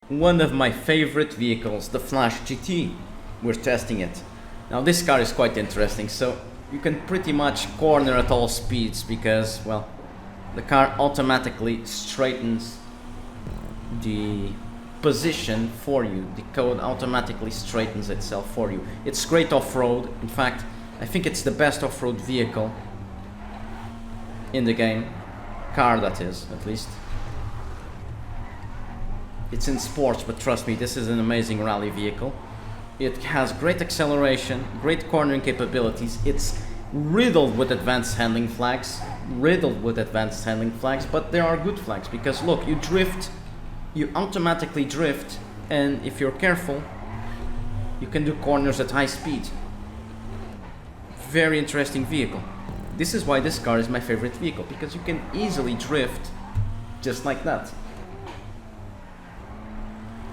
one of my favorite vehicles, the Flash GT. We're testing it. Now this car is quite interesting, so you can pretty much corner at all speeds because, well, the car automatically straightens the position for you. The code automatically straightens itself for you. It's great off-road. In fact, I think it's the best off-road vehicle in the game. Car, that is, at least. It's in sports, but trust me, this is an amazing rally vehicle. It has great acceleration, great cornering capabilities. It's riddled with advanced handling flags, but there are good flags because look, you drift, you automatically drift, and if you're careful, you can do corners at high speed. Very interesting vehicle. This is why this car is my favorite vehicle, because you can easily drift just like that.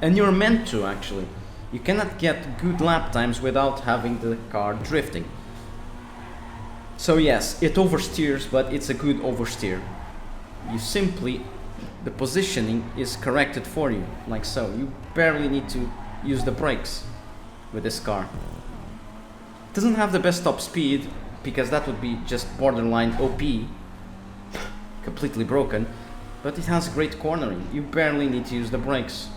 And you're meant to, actually. You cannot get good lap times without having the car drifting. So yes, it oversteers, but it's a good oversteer. You simply, the positioning is corrected for you, like so. You barely need to use the brakes with this car. It doesn't have the best top speed, because that would be just borderline OP, completely broken, but it has great cornering. You barely need to use the brakes.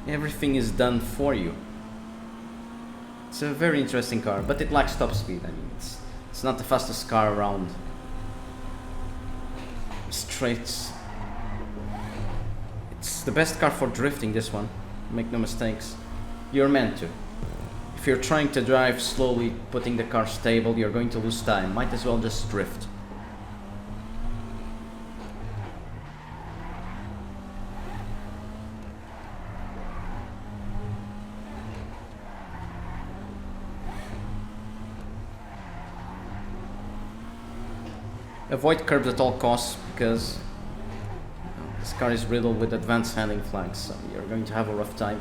Everything is done for you. It's a very interesting car, but it lacks top speed. I mean, it's not the fastest car around. Straights. It's the best car for drifting, this one. Make no mistakes. You're meant to. If you're trying to drive slowly, putting the car stable, you're going to lose time. Might as well just drift. Avoid curbs at all costs because this car is riddled with advanced handling flags, so you're going to have a rough time.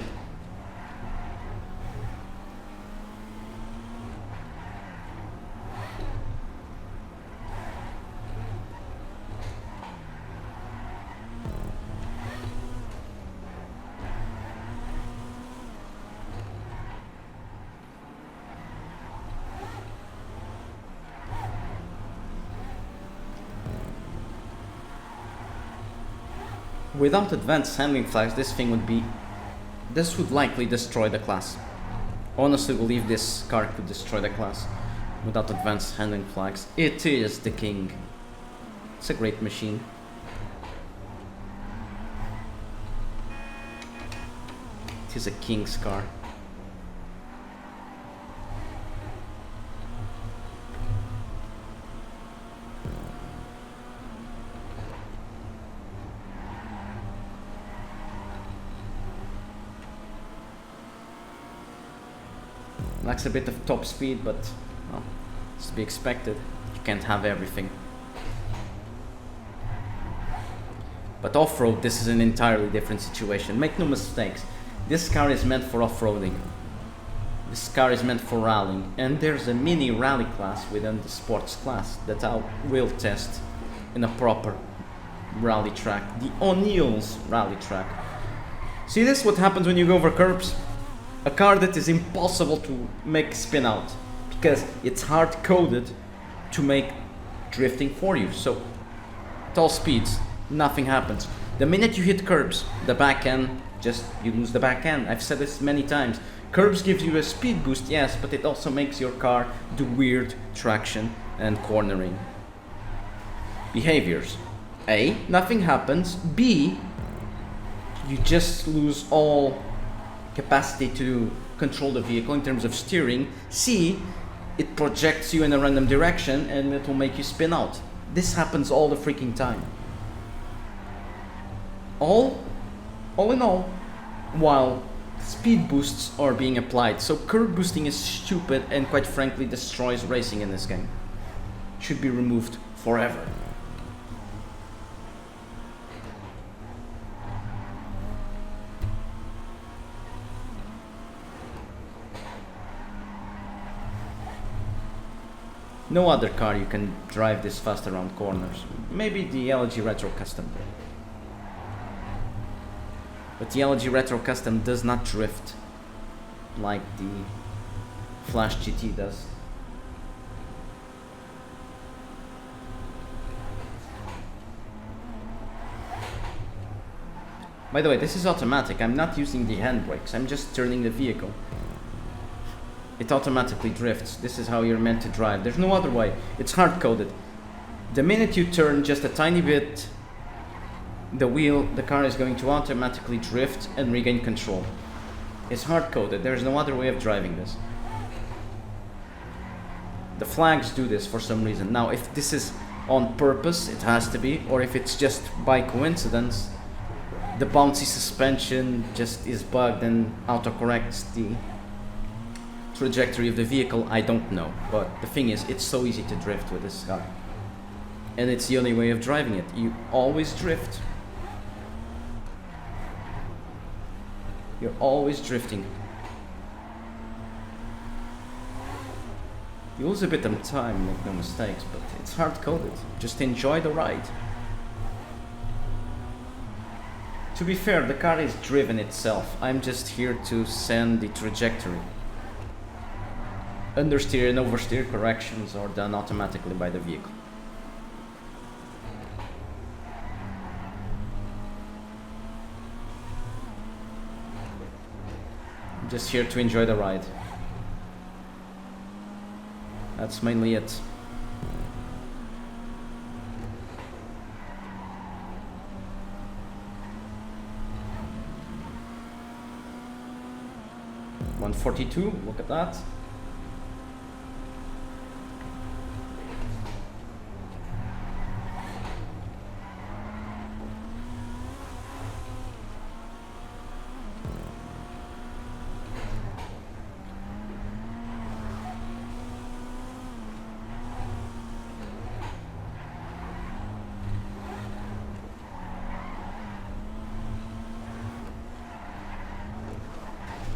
Without advanced handling flags, this would likely destroy the class. Honestly believe this car could destroy the class without advanced handling flags. It is the king. It's a great machine. It is a king's car. Lacks a bit of top speed, but well, it's to be expected. You can't have everything. But off-road, this is an entirely different situation. Make no mistakes. This car is meant for off-roading. This car is meant for rallying. And there's a mini rally class within the sports class that I will test in a proper rally track. The O'Neill's rally track. See this? What happens when you go over curbs? A car that is impossible to make spin out because it's hard coded to make drifting for you. So at all speeds, nothing happens. The minute you hit curbs, the back end, you lose the back end. I've said this many times. Curbs gives you a speed boost, yes, but it also makes your car do weird traction and cornering behaviors. A, nothing happens. B, you just lose all capacity to control the vehicle in terms of steering. C, it projects you in a random direction and it will make you spin out. This happens all the freaking time. All in all, while speed boosts are being applied. So curb boosting is stupid and quite frankly destroys racing in this game. Should be removed forever. No other car you can drive this fast around corners. Maybe the LG Retro Custom. But the LG Retro Custom does not drift like the Flash GT does. By the way, this is automatic. I'm not using the handbrakes. I'm just turning the vehicle. It automatically drifts. This is how you're meant to drive. There's no other way. It's hard-coded. The minute you turn just a tiny bit the car is going to automatically drift and regain control. It's hard-coded. There's no other way of driving this. The flags do this for some reason. Now, if this is on purpose, it has to be, or if it's just by coincidence, the bouncy suspension just is bugged and autocorrects the trajectory of the vehicle, I don't know. But the thing is, it's so easy to drift with this car. And it's the only way of driving it. You always drift. You're always drifting. You lose a bit of time, make no mistakes, but it's hard-coded. Just enjoy the ride. To be fair, the car is driven itself. I'm just here to send the trajectory. Understeer and oversteer corrections are done automatically by the vehicle. I'm just here to enjoy the ride. That's mainly it. $142, look at that.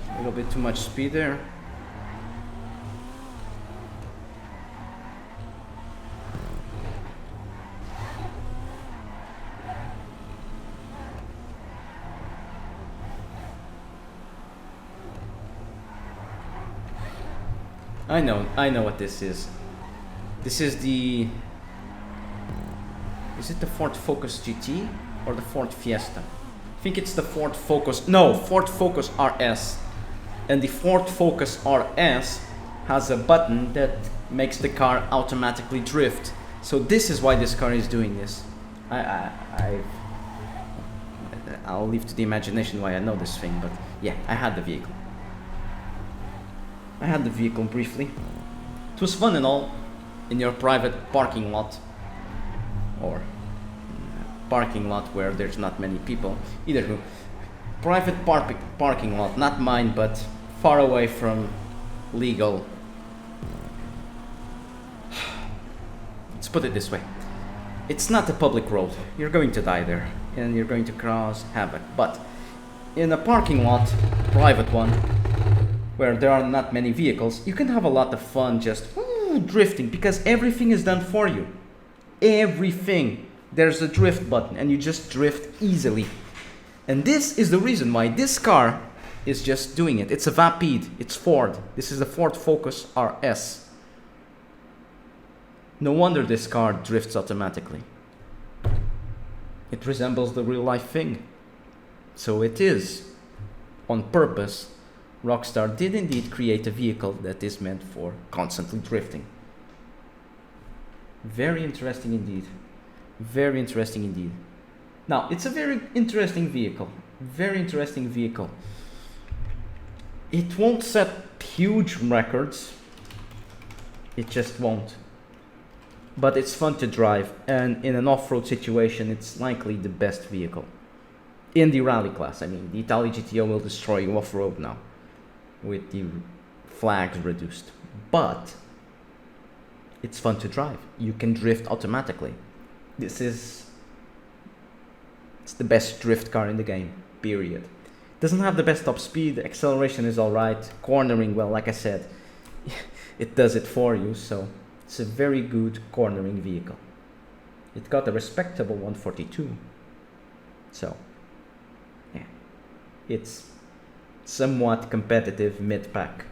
A little bit too much speed there. I know what this is. This is the... Is it the Ford Focus GT or the Ford Fiesta? I think it's the Ford Focus. No, Ford Focus RS. And the Ford Focus RS has a button that makes the car automatically drift. So this is why this car is doing this. I'll leave to the imagination why I know this thing, but yeah, I had the vehicle. I had the vehicle briefly. It was fun and all in your private parking lot, or parking lot where there's not many people. Either who. Private parking lot, not mine, but far away from legal. Let's put it this way. It's not a public road. You're going to die there and you're going to cause havoc. But in a parking lot, private one, where there are not many vehicles, you can have a lot of fun just drifting, because everything is done for you. Everything. There's a drift button and you just drift easily. And this is the reason why this car is just doing it. It's a Vapid. It's Ford. This is the Ford Focus RS. No wonder this car drifts automatically. It resembles the real life thing. So it is, on purpose, Rockstar did indeed create a vehicle that is meant for constantly drifting. Very interesting indeed. Very interesting indeed. Now, it's a very interesting vehicle. Very interesting vehicle. It won't set huge records. It just won't. But it's fun to drive, and in an off-road situation, it's likely the best vehicle. In the rally class, I mean, the Italy GTO will destroy you off-road now, with the flags reduced. But it's fun to drive. You can drift automatically. It's the best drift car in the game, period. Doesn't have the best top speed, acceleration is alright, cornering, well, like I said, it does it for you, so It's a very good cornering vehicle. It got a respectable 142. So, yeah, it's somewhat competitive mid-pack.